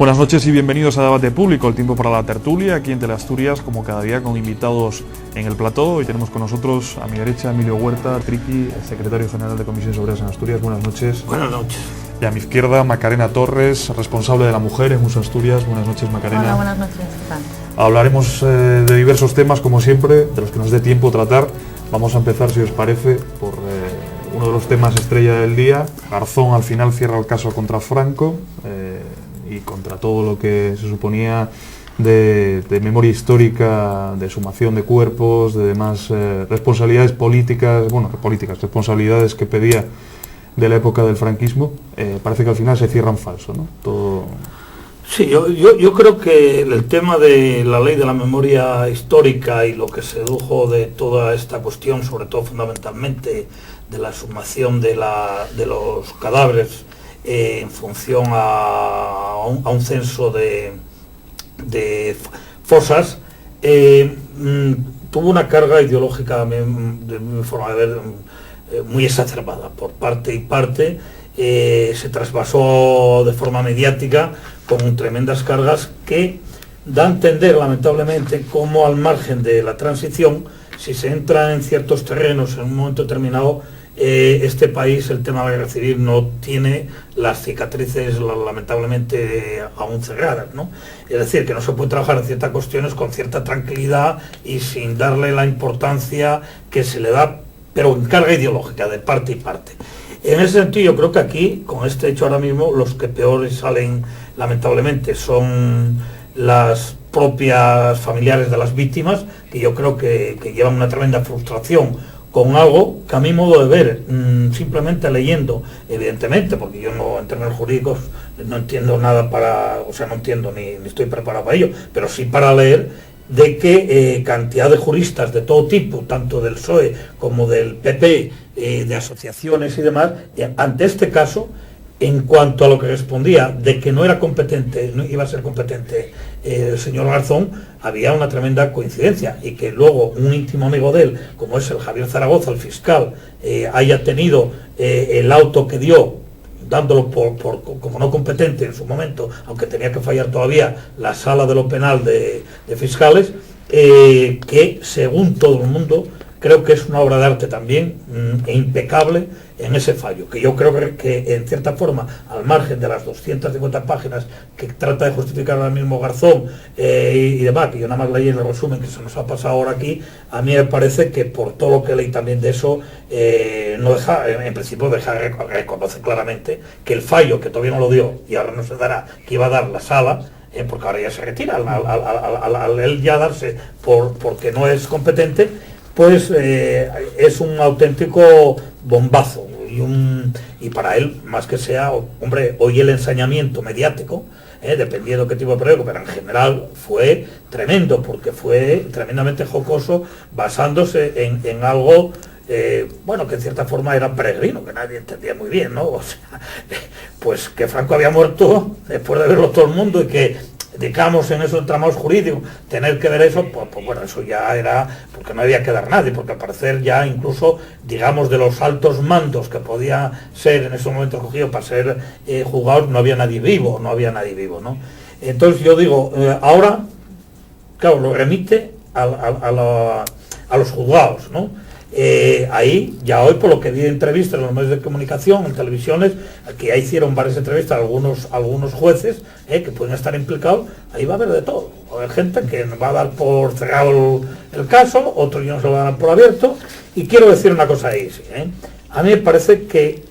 Buenas noches y bienvenidos a Debate Público, el tiempo para la tertulia, aquí en Teleasturias, como cada día con invitados en el plató. Hoy tenemos con nosotros a mi derecha Emilio Huerta, Triqui, secretario general de Comisiones Obreras en Asturias. Buenas noches. Buenas noches. Y a mi izquierda Macarena Torres, responsable de la mujer en Musa Asturias. Buenas noches, Macarena. Hola, buenas noches. ¿Qué tal? Hablaremos de diversos temas, como siempre, de los que nos dé tiempo tratar. Vamos a empezar, si os parece, por uno de los temas estrella del día. Garzón al final cierra el caso contra Franco y contra todo lo que se suponía de memoria histórica, de sumación de cuerpos, de demás responsabilidades políticas, responsabilidades que pedía de la época del franquismo. Parece que al final se cierra en falso, ¿no? Todo... Sí, yo creo que el tema de la ley de la memoria histórica y lo que se dedujo de toda esta cuestión, sobre todo fundamentalmente de la sumación de los cadáveres en función a un censo de fosas, tuvo una carga ideológica, de mi forma de ver, muy exacerbada por parte y parte. Se trasvasó de forma mediática con tremendas cargas que da a entender, lamentablemente, cómo al margen de la transición, si se entra en ciertos terrenos en un momento determinado, este país, el tema de la guerra civil, no tiene las cicatrices lamentablemente aún cerradas, ¿no? Es decir, que no se puede trabajar en ciertas cuestiones con cierta tranquilidad y sin darle la importancia que se le da, pero en carga ideológica de parte y parte. En ese sentido, yo creo que aquí, con este hecho ahora mismo, los que peores salen, lamentablemente, son las propias familiares de las víctimas, que yo creo que llevan una tremenda frustración con algo que, a mi modo de ver, simplemente leyendo, evidentemente, porque yo no, en términos jurídicos, no entiendo nada no entiendo ni estoy preparado para ello, pero sí para leer, de que cantidad de juristas de todo tipo, tanto del PSOE como del PP, de asociaciones y demás, ante este caso, en cuanto a lo que respondía de que no era competente, no iba a ser competente el señor Garzón, había una tremenda coincidencia, y que luego un íntimo amigo de él, como es el Javier Zaragoza, el fiscal, haya tenido el auto que dio, dándolo como no competente en su momento, aunque tenía que fallar todavía la sala de lo penal de fiscales, que según todo el mundo creo que es una obra de arte también, impecable en ese fallo, que yo creo que en cierta forma, al margen de las 250 páginas que trata de justificar ahora mismo Garzón y demás, que yo nada más leí el resumen que se nos ha pasado ahora aquí, a mí me parece que por todo lo que leí también de eso, no deja, en principio reconoce claramente que el fallo, que todavía no lo dio y ahora no se dará, que iba a dar la sala, porque ahora ya se retira, al él ya darse porque no es competente, pues es un auténtico bombazo y para él, más que sea, hombre, hoy el ensañamiento mediático, dependiendo qué tipo de periódico, pero en general fue tremendo, porque fue tremendamente jocoso, basándose en algo que en cierta forma era peregrino, que nadie entendía muy bien, ¿no? O sea, pues que Franco había muerto después de verlo todo el mundo y que, digamos, en esos entramados jurídicos, tener que ver eso, pues bueno, eso ya era porque no había que dar nadie, porque al parecer ya incluso, digamos, de los altos mandos que podía ser en ese momento escogido para ser juzgados, no había nadie vivo, ¿no? Entonces yo digo, ahora, claro, lo remite a los juzgados, ¿no? Ahí, ya hoy, por lo que vi de entrevistas en los medios de comunicación, en televisiones, que ya hicieron varias entrevistas a algunos jueces que pueden estar implicados, ahí va a haber de todo. Va a haber gente que va a dar por cerrado el caso, otros ya no se lo van a dar por abierto, y quiero decir una cosa ahí, sí, a mí me parece que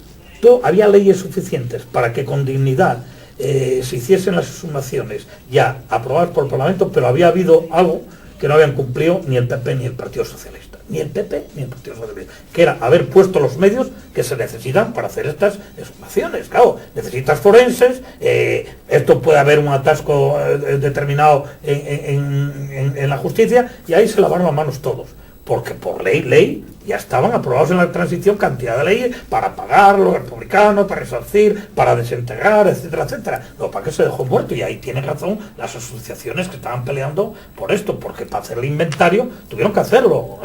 había leyes suficientes para que con dignidad se hiciesen las exhumaciones ya aprobadas por el Parlamento, pero había habido algo que no habían cumplido ni el PP ni el Partido Socialista. Ni el PP ni el Partido Socialista, que era haber puesto los medios que se necesitan para hacer estas exhumaciones. Claro, necesitas forenses, esto puede haber un atasco determinado en la justicia, y ahí se lavaron las manos todos, porque por ley ya estaban aprobados en la transición cantidad de leyes para pagar los republicanos, para resarcir, para desintegrar, etcétera, etcétera. Lo para que se dejó muerto, y ahí tienen razón las asociaciones que estaban peleando por esto, porque para hacer el inventario tuvieron que hacerlo,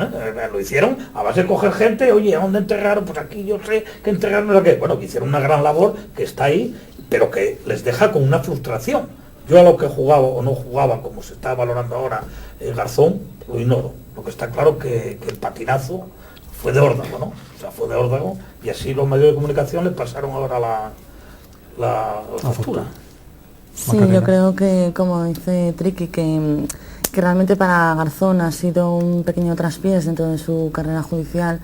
lo hicieron a base de coger gente, oye, ¿a dónde enterraron? Pues aquí yo sé que enterraron, bueno, que hicieron una gran labor que está ahí, pero que les deja con una frustración, Yo a lo que jugaba o no jugaba, como se está valorando ahora Garzón, lo ignoro. Lo que está claro que el patinazo fue de órdago, ¿no? O sea, fue de órdago, y así los medios de comunicación le pasaron ahora la factura. Sí, yo creo que, como dice Triqui, que realmente para Garzón ha sido un pequeño traspiés dentro de su carrera judicial,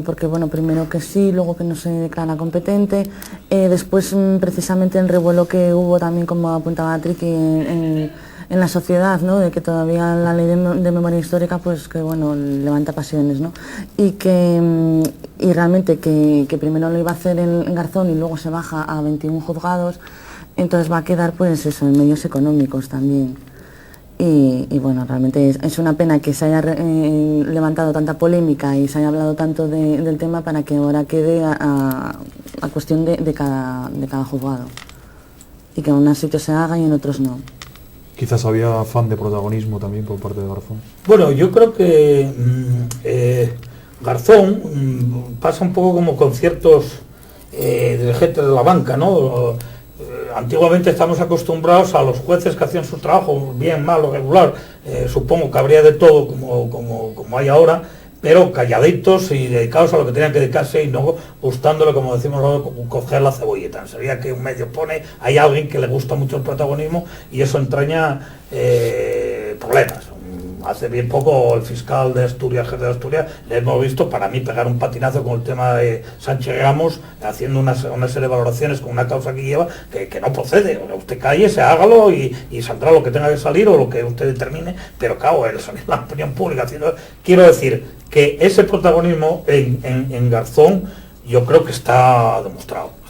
porque bueno, primero que sí, luego que no se declara competente, después precisamente el revuelo que hubo también, como apuntaba Triqui, en la sociedad, ¿no? De que todavía la ley de memoria histórica, pues que bueno, levanta pasiones, ¿no? Y realmente que primero lo iba a hacer en Garzón y luego se baja a 21 juzgados, entonces va a quedar pues eso, en medios económicos también. Y bueno, realmente es una pena que se haya levantado tanta polémica y se haya hablado tanto del tema para que ahora quede a cuestión de cada juzgado. Y que en unos sitios se haga y en otros no. Quizás había afán de protagonismo también por parte de Garzón. Bueno, yo creo que Garzón pasa un poco como con ciertos dirigentes de la banca, ¿no? Antiguamente estamos acostumbrados a los jueces que hacían su trabajo, bien, malo, regular, supongo que habría de todo como hay ahora, pero calladitos y dedicados a lo que tenían que dedicarse y no gustándole, como decimos ahora, coger la cebolleta. Sabía que un medio pone, hay alguien que le gusta mucho el protagonismo y eso entraña problemas. Hace bien poco el fiscal de Asturias, jefe de Asturias, le hemos visto, para mí, pegar un patinazo con el tema de Sánchez Ramos, haciendo una serie de valoraciones con una causa que lleva, que no procede. Usted cállese, hágalo y saldrá lo que tenga que salir o lo que usted determine, pero claro, el salir la opinión pública haciendo... Quiero decir que ese protagonismo en Garzón yo creo que está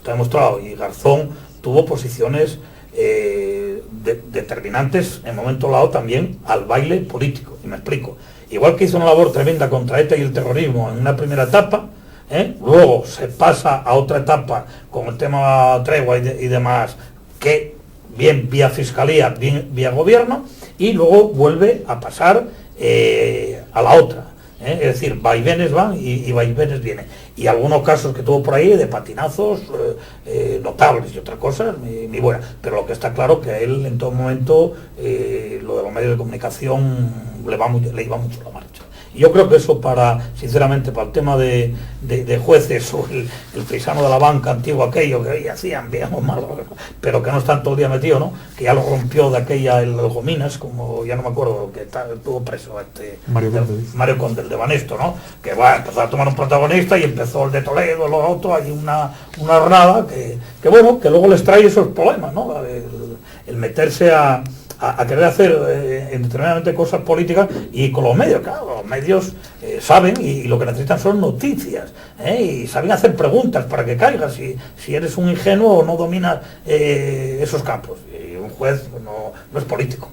demostrado, y Garzón tuvo posiciones determinantes en momento dado también al baile político, y me explico. Igual que hizo una labor tremenda contra ETA y el terrorismo en una primera etapa, luego se pasa a otra etapa con el tema tregua y demás, que bien vía fiscalía, bien vía gobierno, y luego vuelve a pasar a la otra. Es decir, vaivenes van y vaivenes vienen. Y algunos casos que tuvo por ahí de patinazos notables y otras cosas muy buenas. Pero lo que está claro que a él en todo momento lo de los medios de comunicación le iba mucho la marcha. Y yo creo que eso sinceramente, para el tema de jueces o el paisano de la banca antiguo aquello que hacían bien o mal, pero que no están todo el día metido, ¿no? Que ya lo rompió de aquella el Gominas, como ya no me acuerdo, que estuvo preso Mario Conde, el de Banesto, ¿no? Que empezó a tomar un protagonista y empezó el de Toledo, lo otro, hay una hornada que bueno, que luego les trae esos problemas, ¿no? El meterse a querer hacer determinadamente cosas políticas y con los medios, claro, los medios saben y lo que necesitan son noticias, y saben hacer preguntas para que caigas si eres un ingenuo o no dominas esos campos. Y un juez no es político,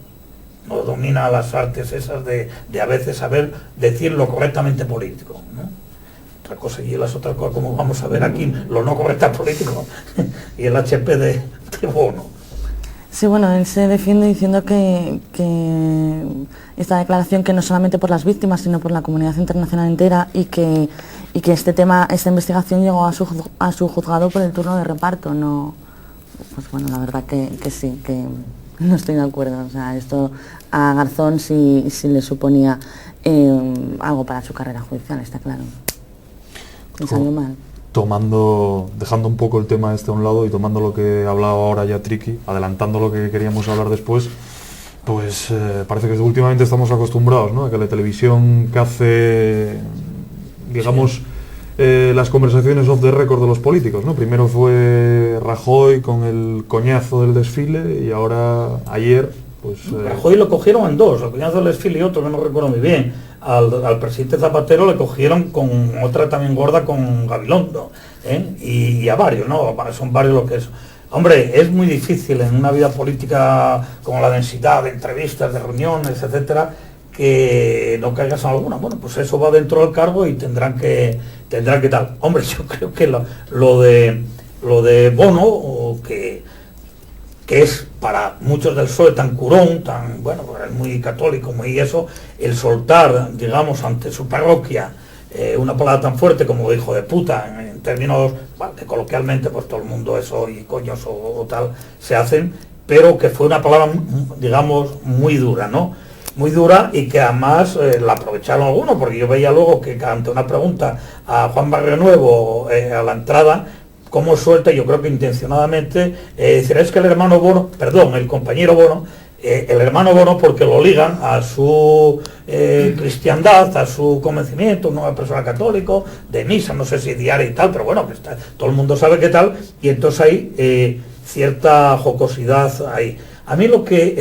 no domina las artes esas de a veces saber decir lo correctamente político, ¿no? Otra cosa y las otras cosas, como vamos a ver aquí, lo no correcto político y el HP de Bono. Sí, bueno, él se defiende diciendo que esta declaración, que no solamente por las víctimas, sino por la comunidad internacional entera, y que esta investigación llegó a su juzgado por el turno de reparto. No, pues bueno, la verdad que sí, que no estoy de acuerdo. O sea, esto a Garzón sí le suponía algo para su carrera judicial, está claro. Me salió mal. Dejando un poco el tema a un lado y tomando lo que hablaba ahora ya Triqui, adelantando lo que queríamos hablar después, pues parece que últimamente estamos acostumbrados, ¿no?, a que la televisión que hace, digamos, las conversaciones off the record de los políticos, ¿no? Primero fue Rajoy con el coñazo del desfile y ahora, ayer, pues... Rajoy lo cogieron en dos, el coñazo del desfile y otro, que no recuerdo muy bien. Al presidente Zapatero le cogieron con otra también gorda con Gabilondo, y a varios, ¿no? Son varios lo que es. Hombre, es muy difícil en una vida política con la densidad de entrevistas, de reuniones, etcétera, que no caigas en alguna. Bueno, pues eso va dentro del cargo y tendrán que tal. Hombre, yo creo que lo de Bono, o que es para muchos del PSOE tan curón, tan, bueno, es muy católico, muy eso, el soltar, digamos, ante su parroquia una palabra tan fuerte como hijo de puta, en términos, bueno, que coloquialmente pues todo el mundo eso y coños o tal se hacen, pero que fue una palabra, digamos, muy dura, ¿no? Muy dura, y que además la aprovecharon algunos, porque yo veía luego que ante una pregunta a Juan Barrionuevo a la entrada, como suelta, yo creo que intencionadamente, decir, es que el hermano Bono, perdón, el compañero Bono, el hermano Bono, porque lo ligan a su cristiandad, a su convencimiento, una persona católico, de misa, no sé si diaria y tal, pero bueno, que está, todo el mundo sabe qué tal, y entonces hay cierta jocosidad ahí. A mí lo que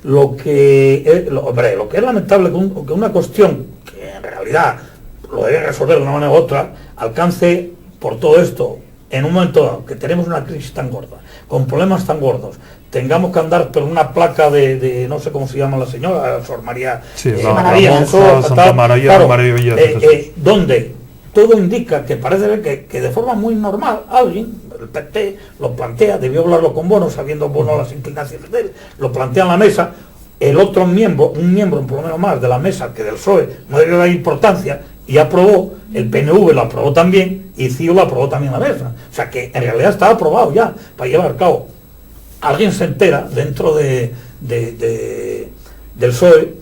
es lamentable que una cuestión que en realidad lo debe resolver de una manera u otra, alcance por todo esto, en un momento dado, que tenemos una crisis tan gorda, con problemas tan gordos, tengamos que andar por una placa de no sé cómo se llama la señora, Sor María, Santa María, donde todo indica que parece que de forma muy normal alguien, el PT, lo plantea, debió hablarlo con Bono, sabiendo Bono las inclinaciones de él, lo plantea en la mesa, el otro miembro, un miembro por lo menos más de la mesa que del PSOE, no debió dar importancia, y aprobó, el PNV lo aprobó también, y CIU lo aprobó también en la mesa. O sea que en realidad estaba aprobado ya, para llevar a cabo. Alguien se entera dentro del PSOE,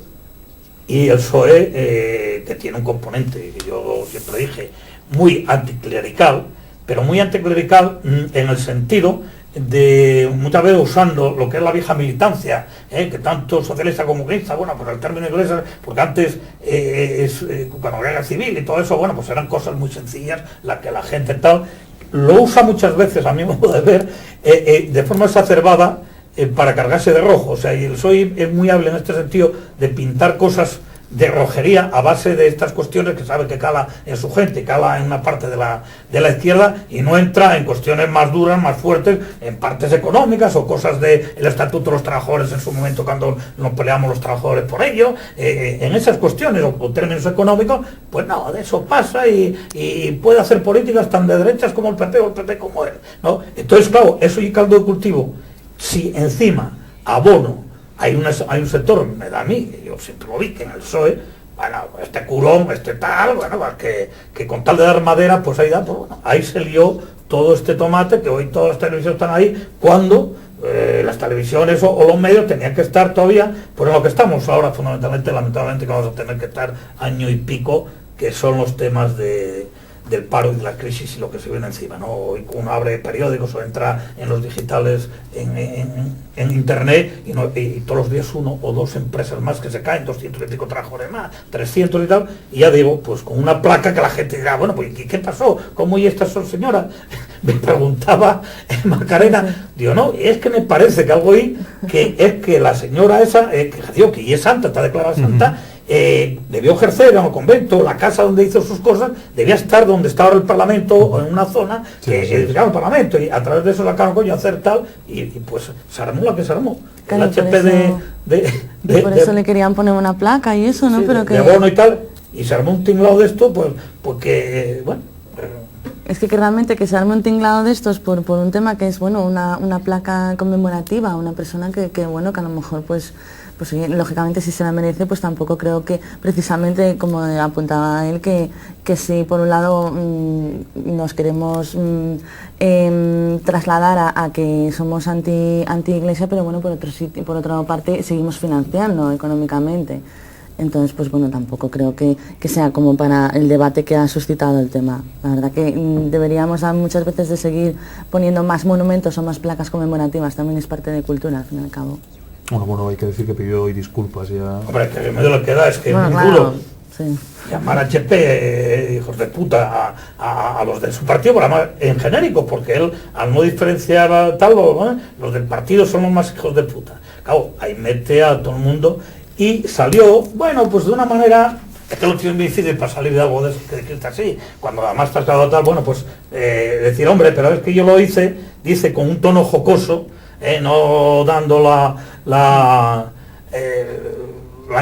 y el PSOE, que tiene un componente, que yo siempre dije, muy anticlerical, pero muy anticlerical en el sentido de muchas veces usando lo que es la vieja militancia, que tanto socialista como comunista, bueno, pues el término inglés, porque antes cuando la guerra civil y todo eso, bueno, pues eran cosas muy sencillas, las que la gente tal, lo usa muchas veces, a mí me puede ver, de forma exacerbada, para cargarse de rojo. O sea, y el PSOE es muy hábil en este sentido de pintar cosas de rojería a base de estas cuestiones que sabe que cala en su gente, cala en una parte de la izquierda, y no entra en cuestiones más duras, más fuertes, en partes económicas o cosas del Estatuto de los Trabajadores en su momento, cuando nos peleamos los trabajadores por ello, en esas cuestiones o términos económicos, pues nada, de eso pasa, y puede hacer políticas tan de derechas como el PP o el PP como él, ¿no? Entonces, claro, eso y caldo de cultivo. Si encima abono hay un sector, me da a mí, yo siempre lo vi, que en el PSOE, bueno, este curón, este tal, bueno, que con tal de dar madera, pues ahí da, pues bueno, ahí se lió todo este tomate, que hoy todas las televisiones están ahí, cuando las televisiones o los medios tenían que estar todavía, pues en lo que estamos ahora fundamentalmente, lamentablemente, que vamos a tener que estar año y pico, que son los temas del paro y de la crisis y lo que se viene encima, ¿no? Hoy uno abre periódicos o entra en los digitales, en internet, y todos los días uno o dos empresas más que se caen, 200 y pico trabajadores más, 300 y tal, y ya digo, pues con una placa que la gente dirá, bueno, pues ¿qué pasó? ¿Cómo y esta señora? Me preguntaba Macarena, digo, no, es que me parece que algo ahí, que es que la señora esa, que es santa, está declarada santa, debió ejercer en el convento, la casa donde hizo sus cosas, debía estar donde estaba el Parlamento, o en una zona que se llama el Parlamento, y a través de eso sacaron coño a hacer tal, y pues se armó la que se armó. Claro, el HP por eso le querían poner una placa y eso, ¿no? Sí, pero de Bono y tal, y se armó un tinglado de esto, pues porque, bueno... Es que realmente que se arme un tinglado de estos por un tema que es, bueno, una placa conmemorativa, una persona que bueno, que a lo mejor pues lógicamente si se la merece, pues tampoco creo que precisamente, como apuntaba él, que si por un lado nos queremos trasladar a que somos anti iglesia, pero bueno, por otra parte seguimos financiando económicamente. Entonces, pues bueno, tampoco creo que sea como para el debate que ha suscitado el tema. La verdad que deberíamos muchas veces de seguir poniendo más monumentos o más placas conmemorativas, también es parte de cultura, al fin y al cabo. Bueno, hay que decir que pidió hoy disculpas ya. Hombre, que el medio lo que da es que es muy duro. Sí. Llamar a HP hijos de puta a los de su partido, pero además en genérico, porque él, al no diferenciar tal, los del partido son los más hijos de puta. Claro, ahí mete a todo el mundo. Y salió, bueno, pues de una manera, es que lo tiene muy difícil para salir de algo de eso, que decirte así, cuando además estás dado tal, bueno, pues decir, hombre, pero es que yo lo hice, dice con un tono jocoso, no dando la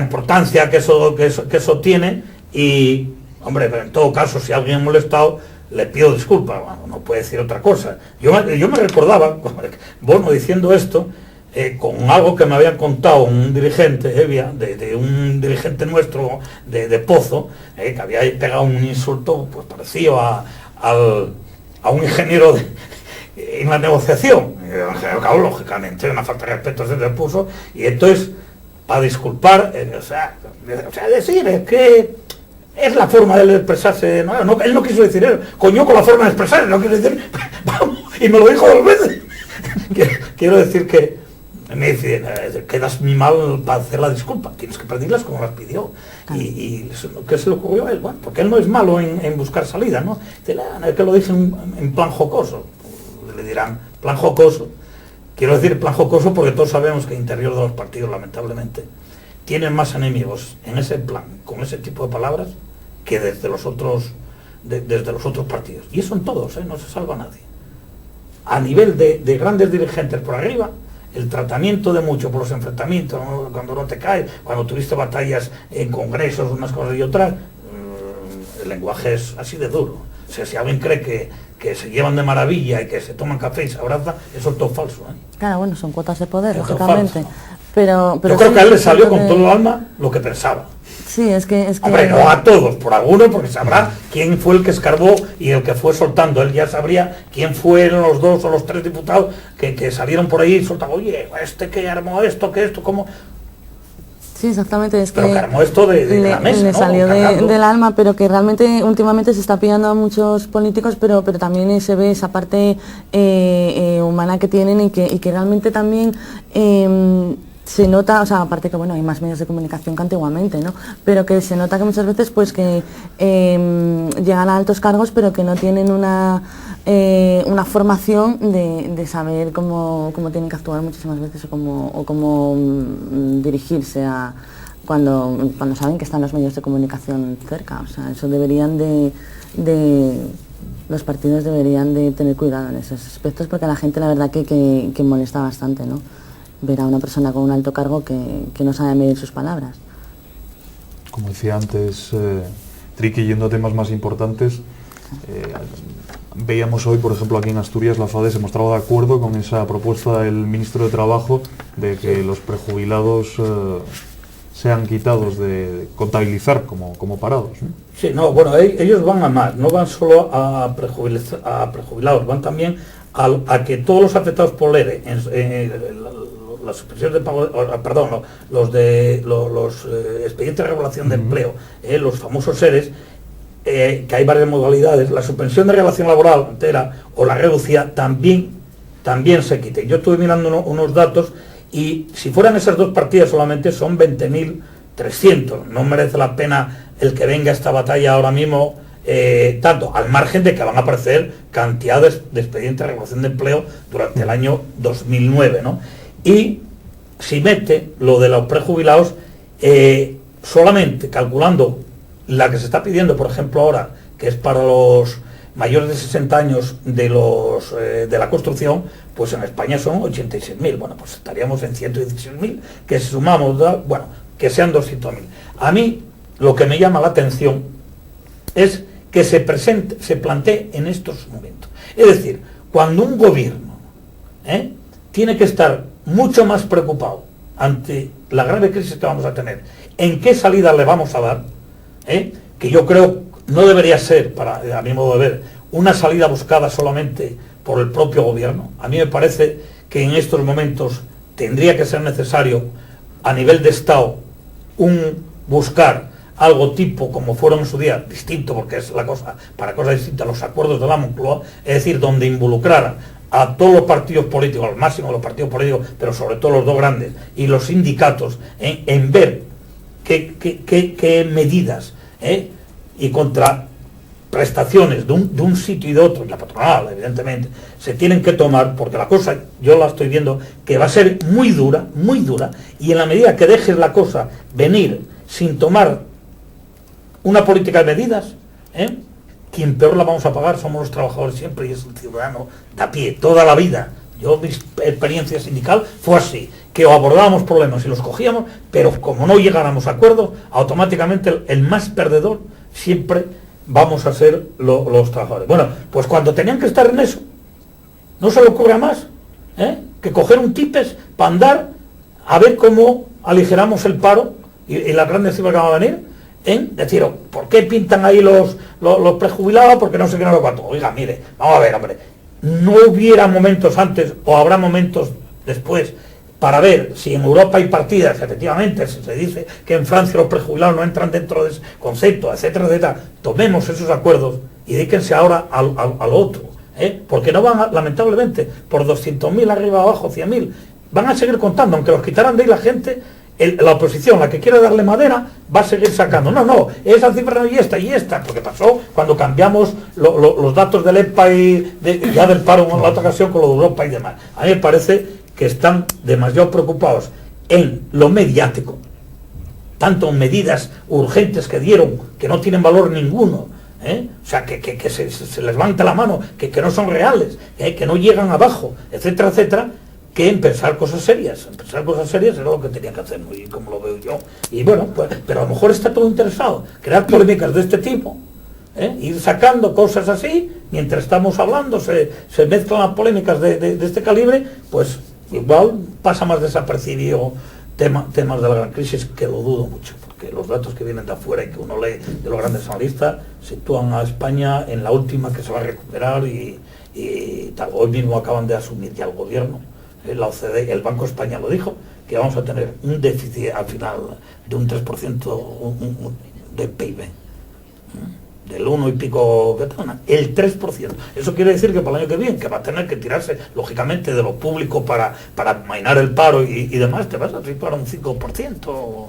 importancia que eso tiene, y, hombre, pero en todo caso, si alguien ha molestado, le pido disculpas, bueno, no puede decir otra cosa. Yo me recordaba, Bono diciendo esto, con algo que me había contado un dirigente, de un dirigente nuestro de Pozo, que había pegado un insulto pues parecido a un ingeniero en la negociación. Claro, lógicamente, una falta de respeto se le puso, y entonces, para disculpar, o sea, decir que es la forma de él expresarse, no, él no quiso decir él, coño, con la forma de expresarse, no quiso decir, vamos, y me lo dijo 2 veces. Quiero decir que me dice, quedas muy mal para hacer la disculpa, tienes que pedirlas como las pidió. Y ¿qué se le ocurrió a él? Bueno, porque él no es malo en buscar salida, ¿no? Es que lo dije en plan jocoso. Le dirán, plan jocoso. Quiero decir plan jocoso porque todos sabemos que el interior de los partidos, lamentablemente, tienen más enemigos en ese plan, con ese tipo de palabras, que desde los otros partidos. Y eso en todos, no se salva nadie. A nivel de grandes dirigentes por arriba, el tratamiento de mucho por los enfrentamientos, ¿no? Cuando no te caes, cuando tuviste batallas en congresos, unas cosas y otras, el lenguaje es así de duro. O sea, si alguien cree que se llevan de maravilla y que se toman café y se abrazan, eso es todo falso. Claro, bueno, son cuotas de poder, lógicamente. Pero yo creo que a él le salió con todo el alma lo que pensaba. Sí, es que... Hombre, no a todos, por alguno, porque sabrá quién fue el que escarbó y el que fue soltando. Él ya sabría quién fueron los 2 o los 3 diputados que salieron por ahí y soltaban, oye, que armó esto, que esto, ¿cómo? Sí, exactamente, es pero que armó esto de la mesa, le ¿no? salió del alma, pero que realmente últimamente se está pillando a muchos políticos, pero también se ve esa parte humana que tienen y que realmente también... se nota, o sea, aparte que bueno, hay más medios de comunicación que antiguamente, ¿no? Pero que se nota que muchas veces pues que llegan a altos cargos pero que no tienen una formación de saber cómo tienen que actuar muchísimas veces o cómo dirigirse a cuando saben que están los medios de comunicación cerca. O sea, eso deberían los partidos deberían de tener cuidado en esos aspectos porque a la gente la verdad que molesta bastante, ¿no? Ver a una persona con un alto cargo que no sabe medir sus palabras. Como decía antes, Triqui, yendo a temas más importantes, veíamos hoy, por ejemplo, aquí en Asturias, la FADE se mostraba de acuerdo con esa propuesta del ministro de Trabajo de que los prejubilados sean quitados de contabilizar como parados, ¿no? Sí, no, bueno, ellos van a más, no van solo a prejubilados, van también a que todos los afectados por el ERE, la suspensión de pago, perdón, los expedientes de regulación de empleo, los famosos ERES, que hay varias modalidades, la suspensión de relación laboral entera o la reducida también se quite. Yo estuve mirando unos datos y si fueran esas 2 partidas solamente son 20.300. No merece la pena el que venga esta batalla ahora mismo, tanto al margen de que van a aparecer cantidades de expedientes de regulación de empleo durante el año 2009, ¿no? Y si mete lo de los prejubilados, solamente calculando la que se está pidiendo, por ejemplo ahora, que es para los mayores de 60 años de la construcción, pues en España son 86.000. Bueno, pues estaríamos en 116.000, que si sumamos, bueno, que sean 200.000. A mí lo que me llama la atención es que se plantee en estos momentos. Es decir, cuando un gobierno tiene que estar mucho más preocupado ante la grave crisis que vamos a tener, en qué salida le vamos a dar, que yo creo no debería ser, a mi modo de ver, una salida buscada solamente por el propio gobierno. A mí me parece que en estos momentos tendría que ser necesario, a nivel de Estado, buscar algo tipo como fueron en su día, distinto, porque es la cosa, para cosas distintas, los acuerdos de la Moncloa, es decir, donde involucraran a todos los partidos políticos, al máximo de los partidos políticos, pero sobre todo los 2 grandes, y los sindicatos, en ver qué medidas y contraprestaciones de un sitio y de otro, y la patronal, evidentemente, se tienen que tomar, porque la cosa, yo la estoy viendo, que va a ser muy dura, y en la medida que dejes la cosa venir sin tomar una política de medidas, quien peor la vamos a pagar somos los trabajadores siempre, y es el ciudadano de a pie, toda la vida. Mi experiencia sindical fue así, que abordábamos problemas y los cogíamos, pero como no llegáramos a acuerdo, automáticamente el más perdedor siempre vamos a ser los trabajadores. Bueno, pues cuando tenían que estar en eso, no se le ocurre más que coger un tipes para andar a ver cómo aligeramos el paro y las grandes cifras que van a venir, decir, ¿por qué pintan ahí los prejubilados? Porque no sé qué, no lo cuánto. Oiga, mire, vamos a ver, hombre, no hubiera momentos antes o habrá momentos después para ver si en Europa hay partidas, efectivamente, si se dice que en Francia los prejubilados no entran dentro de ese concepto, etcétera, etcétera, tomemos esos acuerdos y dedíquense ahora al otro, porque no van, lamentablemente, por 200.000 arriba abajo, 100.000, van a seguir contando, aunque los quitaran de ahí la gente, la oposición, la que quiere darle madera, va a seguir sacando. No, esa cifra y esta, porque pasó cuando cambiamos los datos del EPA y ya del paro en la otra ocasión con lo de Europa y demás. A mí me parece que están demasiado preocupados en lo mediático, tanto en medidas urgentes que dieron, que no tienen valor ninguno, o sea, que se les levanta la mano, que no son reales, que no llegan abajo, etcétera, etcétera, que en pensar cosas serias. En pensar cosas serias era lo que tenía que hacer, y como lo veo yo. Y bueno, pues, pero a lo mejor está todo interesado, crear polémicas de este tipo, ir sacando cosas así, mientras estamos hablando, se mezclan las polémicas de este calibre, pues igual pasa más desapercibido temas de la gran crisis, que lo dudo mucho, porque los datos que vienen de afuera y que uno lee de los grandes analistas sitúan a España en la última que se va a recuperar y tal. Hoy mismo acaban de asumir ya el gobierno, la OCDE, el Banco de España lo dijo, que vamos a tener un déficit al final de un 3% de PIB. Del 1 y pico, el 3%. Eso quiere decir que para el año que viene, que va a tener que tirarse, lógicamente, de lo público para mainar el paro y demás, te vas a situar un 5%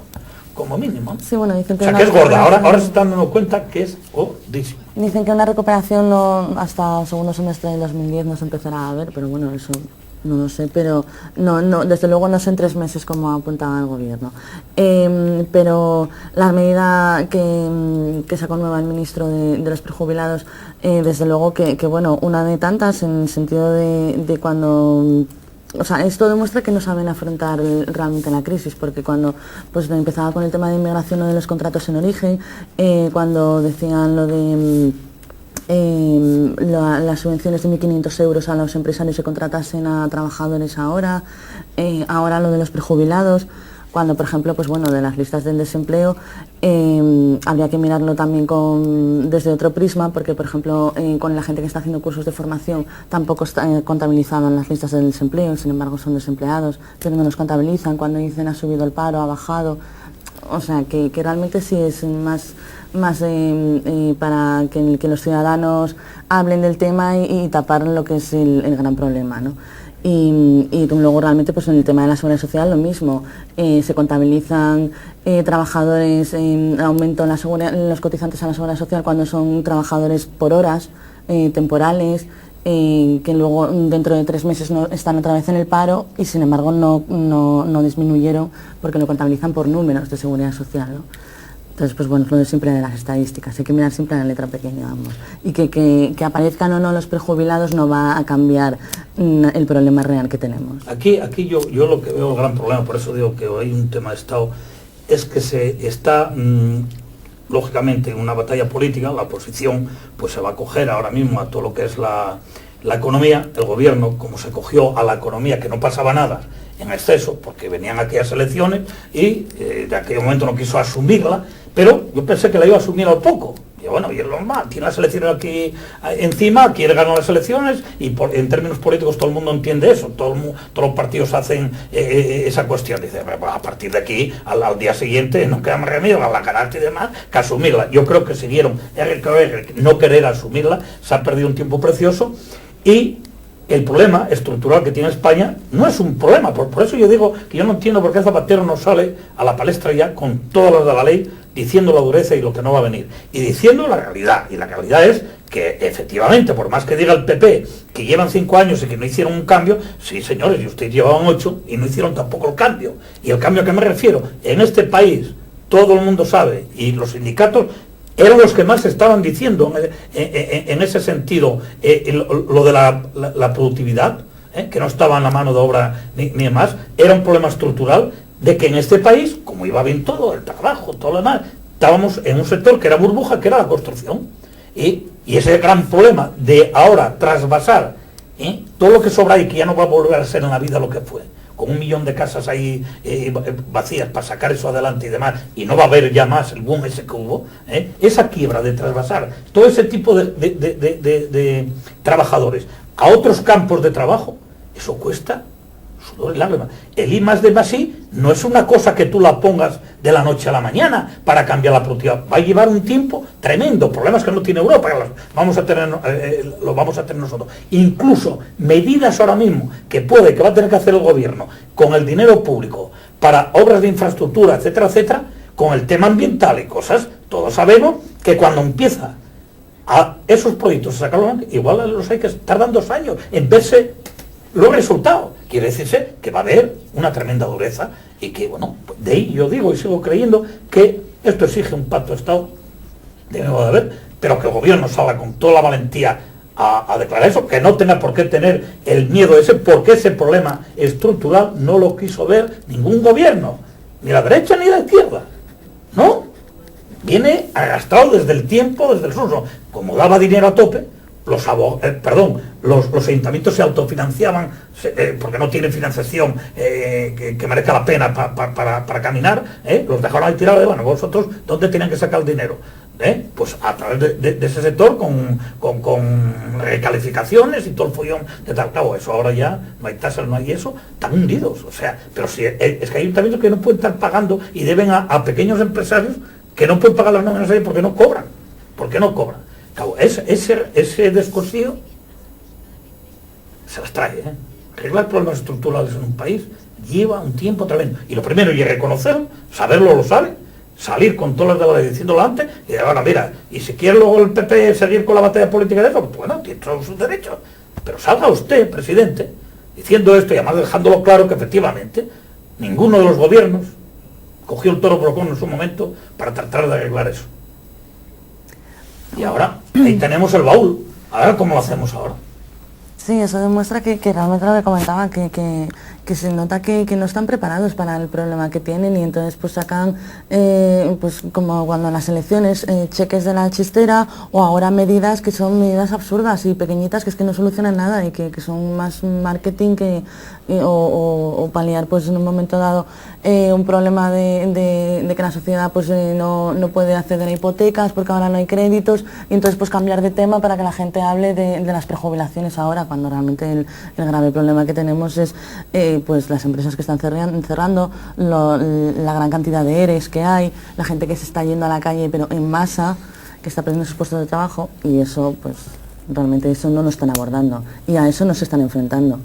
como mínimo. Sí, bueno, dicen que, o sea, que es gorda. Ahora se están dando cuenta que es gordísima. Dicen que una recuperación hasta segundo semestre del 2010 no se empezará a ver, pero bueno, eso no lo sé, pero no, desde luego no sé en 3 meses como apuntaba el gobierno. Pero la medida que sacó nueva el ministro de los prejubilados, desde luego que bueno, una de tantas, en el sentido de cuando... O sea, esto demuestra que no saben afrontar realmente la crisis, porque cuando pues empezaba con el tema de inmigración o de los contratos en origen, cuando decían lo de... las subvenciones de 1.500 euros a los empresarios que contratasen a trabajadores ahora lo de los prejubilados, cuando por ejemplo pues bueno, de las listas del desempleo habría que mirarlo también desde otro prisma, porque por ejemplo con la gente que está haciendo cursos de formación tampoco está contabilizado en las listas del desempleo, sin embargo son desempleados, pero no los contabilizan cuando dicen ha subido el paro, ha bajado. O sea, que realmente sí es más para que los ciudadanos hablen del tema y tapar lo que es el gran problema, ¿no? Y luego realmente pues en el tema de la seguridad social lo mismo, se contabilizan trabajadores, aumento en los cotizantes a la seguridad social cuando son trabajadores por horas, temporales, que luego dentro de 3 meses no están otra vez en el paro y sin embargo no disminuyeron porque lo contabilizan por números de seguridad social, ¿no? Entonces, pues bueno, es lo de siempre de las estadísticas, hay que mirar siempre la letra pequeña, vamos. Y que aparezcan o no los prejubilados no va a cambiar el problema real que tenemos. Aquí yo lo que veo el gran problema, por eso digo que hay un tema de Estado, es que se está... lógicamente en una batalla política, la oposición pues se va a coger ahora mismo a todo lo que es la economía. El gobierno, como se cogió a la economía, que no pasaba nada en exceso, porque venían aquellas elecciones y de aquel momento no quiso asumirla, pero yo pensé que la iba a asumir al poco. Y bueno, y es normal, tiene las elecciones aquí encima, quiere ganar las elecciones y en términos políticos todo el mundo entiende eso, todos los partidos hacen esa cuestión. Dice, a partir de aquí, al día siguiente, no queda más remedio a la garante y demás que asumirla. Yo creo que siguieron no querer asumirla, se ha perdido un tiempo precioso y el problema estructural que tiene España no es un problema. Por eso yo digo que yo no entiendo por qué Zapatero no sale a la palestra ya con todas las de la ley, diciendo la dureza y lo que no va a venir, y diciendo la realidad. Y la realidad es que efectivamente, por más que diga el PP que llevan 5 años y que no hicieron un cambio, sí señores, y ustedes llevaban 8 y no hicieron tampoco el cambio. Y el cambio a que me refiero, en este país todo el mundo sabe, y los sindicatos eran los que más estaban diciendo en ese sentido, lo de la productividad, que no estaba en la mano de obra ni demás, era un problema estructural de que en este país, como iba bien todo, el trabajo, todo lo demás, estábamos en un sector que era burbuja, que era la construcción. Y ese gran problema de ahora trasvasar todo lo que sobra y que ya no va a volver a ser en la vida lo que fue, con 1 millón de casas ahí vacías para sacar eso adelante y demás, y no va a haber ya más el boom ese que hubo, esa quiebra de trasvasar todo ese tipo de trabajadores a otros campos de trabajo, eso cuesta sudor y lágrimas. El I+D+I no es una cosa que tú la pongas de la noche a la mañana para cambiar la productividad. Va a llevar un tiempo tremendo, problemas que no tiene Europa, que los vamos a tener nosotros. Incluso medidas ahora mismo que va a tener que hacer el gobierno con el dinero público para obras de infraestructura, etcétera, etcétera, con el tema ambiental y cosas, todos sabemos que cuando empieza a esos proyectos a sacarlos, igual los hay que tardan 2 años en verse los resultados. Quiere decirse que va a haber una tremenda dureza y que, bueno, de ahí yo digo y sigo creyendo que esto exige un pacto de Estado, debe de haber, pero que el gobierno salga con toda la valentía a declarar eso, que no tenga por qué tener el miedo ese, porque ese problema estructural no lo quiso ver ningún gobierno, ni la derecha ni la izquierda, ¿no? Viene arrastrado desde el tiempo, desde el suso. Como daba dinero a tope, los ayuntamientos se autofinanciaban porque no tienen financiación que merezca la pena para caminar, los dejaron ahí tirados. Bueno, vosotros, ¿dónde tenían que sacar el dinero? Pues a través de ese sector con recalificaciones y todo el follón de tal. Claro, eso ahora ya no hay tasas, no hay eso, están hundidos. O sea, pero si es que hay ayuntamientos que no pueden estar pagando y deben a pequeños empresarios que no pueden pagar las nóminas ahí porque no cobran. Claro, ese descosío se las trae. Arreglar problemas estructurales en un país lleva un tiempo tremendo. Y lo primero es reconocerlo, saberlo lo sabe, salir con todas las de la ley diciéndolo antes, y ahora mira, y si quiere luego el PP seguir con la batalla política de eso, pues bueno, tiene todos sus derechos. Pero salga usted, presidente, diciendo esto y además dejándolo claro que efectivamente ninguno de los gobiernos cogió el toro por el cuerno en su momento para tratar de arreglar eso. Y ahora, ahí tenemos el baúl. Ahora, ¿cómo lo hacemos ahora? Sí, eso demuestra que realmente lo que comentaba, que se nota que no están preparados para el problema que tienen y entonces pues sacan, pues como cuando en las elecciones, cheques de la chistera o ahora medidas que son medidas absurdas y pequeñitas que es que no solucionan nada y que son más marketing o paliar pues en un momento dado un problema de que la sociedad pues no puede acceder a hipotecas porque ahora no hay créditos y entonces pues cambiar de tema para que la gente hable de las prejubilaciones ahora, cuando realmente el grave problema que tenemos es pues las empresas que están cerrando, la gran cantidad de EREs que hay, la gente que se está yendo a la calle pero en masa, que está perdiendo sus puestos de trabajo, y eso pues realmente eso no lo están abordando y a eso no se están enfrentando.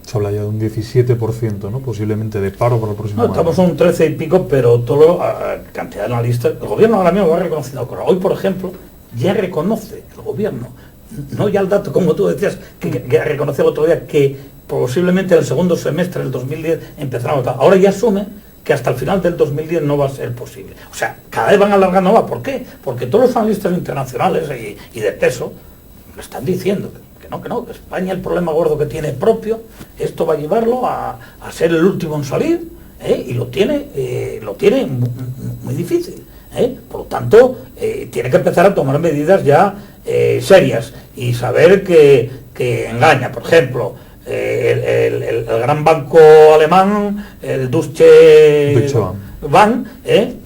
Se habla ya de un 17%, ¿no? Posiblemente de paro para el próximo año. Estamos en un 13 y pico, pero todo cantidad de analistas. El gobierno ahora mismo lo ha reconocido. Hoy, por ejemplo, ya reconoce el gobierno, no ya el dato, como tú decías, que reconoció el otro día, que posiblemente el segundo semestre del 2010 empezará a votar. Ahora ya asume que hasta el final del 2010 no va a ser posible. O sea, cada vez van alargando más. ¿Por qué? Porque todos los analistas internacionales y de peso lo están diciendo. Que no, España el problema gordo que tiene propio, esto va a llevarlo a ser el último en salir, y lo tiene muy difícil. Por lo tanto, tiene que empezar a tomar medidas ya serias y saber que engaña. Por ejemplo, el gran banco alemán, el Deutsche Bank,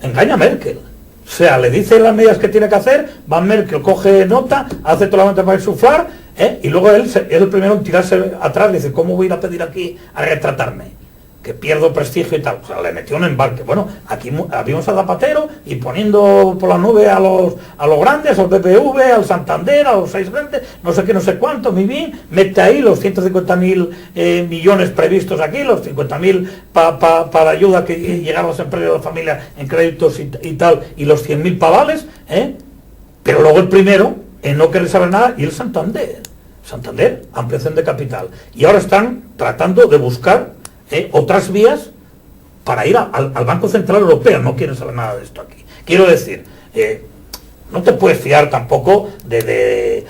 engaña a Merkel. O sea, le dice las medidas que tiene que hacer, Van Merkel coge nota, hace toda la mente para insuflar, y luego él es el primero en tirarse atrás, dice, ¿cómo voy a ir a pedir aquí a retratarme? Que pierdo prestigio y tal. O sea, le metió un embarque. Bueno, aquí vimos a Zapatero y poniendo por la nube a los grandes, al BBV, al Santander, a los 6 grandes, no sé qué, no sé cuánto, muy bien, mete ahí los 150.000 millones previstos aquí, los 50.000 para ayuda que llegaron a las empresas de la familia en créditos y tal, y los 100.000 pavales, pero luego el primero en no querer saber nada, y el Santander, ampliación de capital. Y ahora están tratando de buscar otras vías para ir al Banco Central Europeo. No quieren saber nada de esto aquí. Quiero decir, no te puedes fiar tampoco de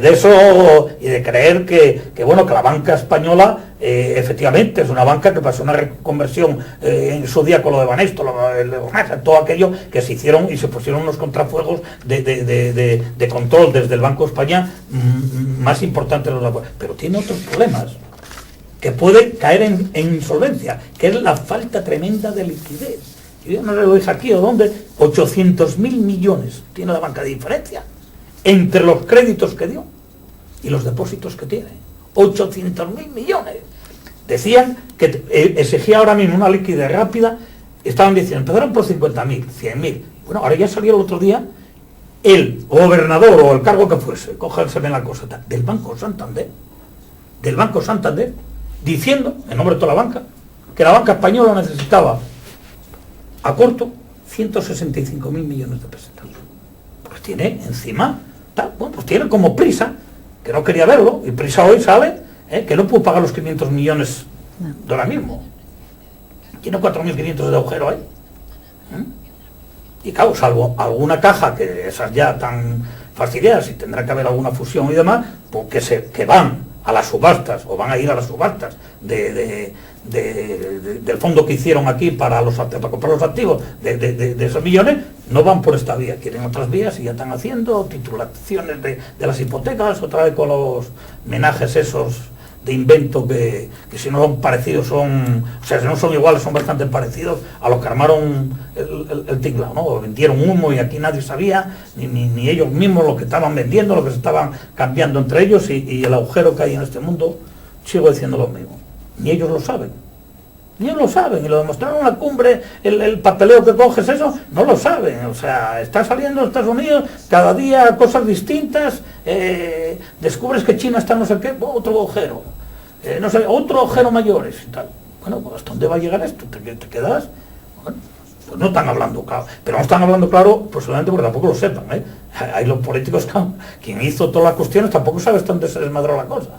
eso y de creer que la banca española efectivamente es una banca que pasó una reconversión en su día con lo de Banesto, todo aquello que se hicieron y se pusieron unos contrafuegos de control desde el Banco de España más importantes, pero tiene otros problemas que puede caer en insolvencia, que es la falta tremenda de liquidez. Yo no lo dije aquí o dónde, 800.000 millones tiene la banca de diferencia entre los créditos que dio y los depósitos que tiene. 800.000 millones. Decían que exigía ahora mismo una liquidez rápida, estaban diciendo, empezaron por 50.000, 100.000. Bueno, ahora ya salió el otro día el gobernador o el cargo que fuese, cójanse bien la cosa, del Banco Santander, diciendo, en nombre de toda la banca, que la banca española necesitaba a corto 165.000 millones de pesetas. Pues tiene encima, pues tiene como Prisa, que no quería verlo, y Prisa hoy sale, que no pudo pagar los 500 millones de ahora mismo. Tiene 4.500 de agujero ahí. Y claro, salvo alguna caja, que esas ya tan fastidiadas, y tendrá que haber alguna fusión y demás, pues que van a las subastas, o van a ir a las subastas del fondo que hicieron aquí para comprar los activos de esos millones, no van por esta vía, quieren otras vías y ya están haciendo titulaciones de las hipotecas, otra vez con los menajes esos de invento que si no son parecidos si no son iguales, son bastante parecidos a los que armaron el tinglao, ¿no? Vendieron humo y aquí nadie sabía, ni ellos mismos lo que estaban vendiendo, lo que se estaban cambiando entre ellos, y el agujero que hay en este mundo, sigo diciendo lo mismo. Ni ellos lo saben, y lo demostraron en la cumbre, el papeleo que coges, eso, no lo saben, está saliendo en Estados Unidos cada día cosas distintas, descubres que China está no sé qué, otro agujero, otro agujero mayores y tal. Bueno, pues ¿hasta dónde va a llegar esto? ¿Te quedas? Bueno, pues no están hablando claro, pero no están hablando claro, posiblemente porque tampoco lo sepan, Hay los políticos, quien hizo todas las cuestiones tampoco sabe hasta dónde se desmadró la cosa.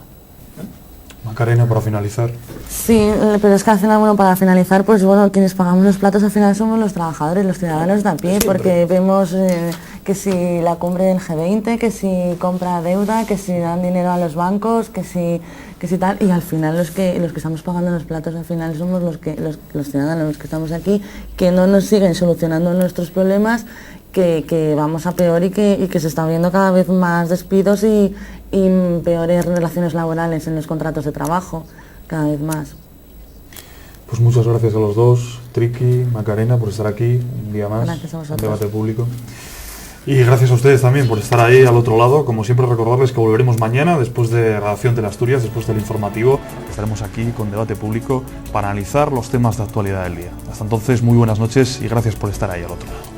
Macarena, para finalizar. Sí, pero es que al final, bueno, para finalizar, pues bueno, quienes pagamos los platos al final somos los trabajadores, los ciudadanos de a pie, porque vemos que si la cumbre del G20, que si compra deuda, que si dan dinero a los bancos, que si tal, y al final los que estamos pagando los platos al final somos los ciudadanos, los que estamos aquí, que no nos siguen solucionando nuestros problemas, que vamos a peor y que se está viendo cada vez más despidos y peores relaciones laborales en los contratos de trabajo, cada vez más. Pues muchas gracias a los dos, Triqui, Macarena, por estar aquí un día más en Debate Público. Y gracias a ustedes también por estar ahí al otro lado. Como siempre, recordarles que volveremos mañana, después de Redacción de Asturias, después del informativo. Estaremos aquí con Debate Público para analizar los temas de actualidad del día. Hasta entonces, muy buenas noches y gracias por estar ahí al otro lado.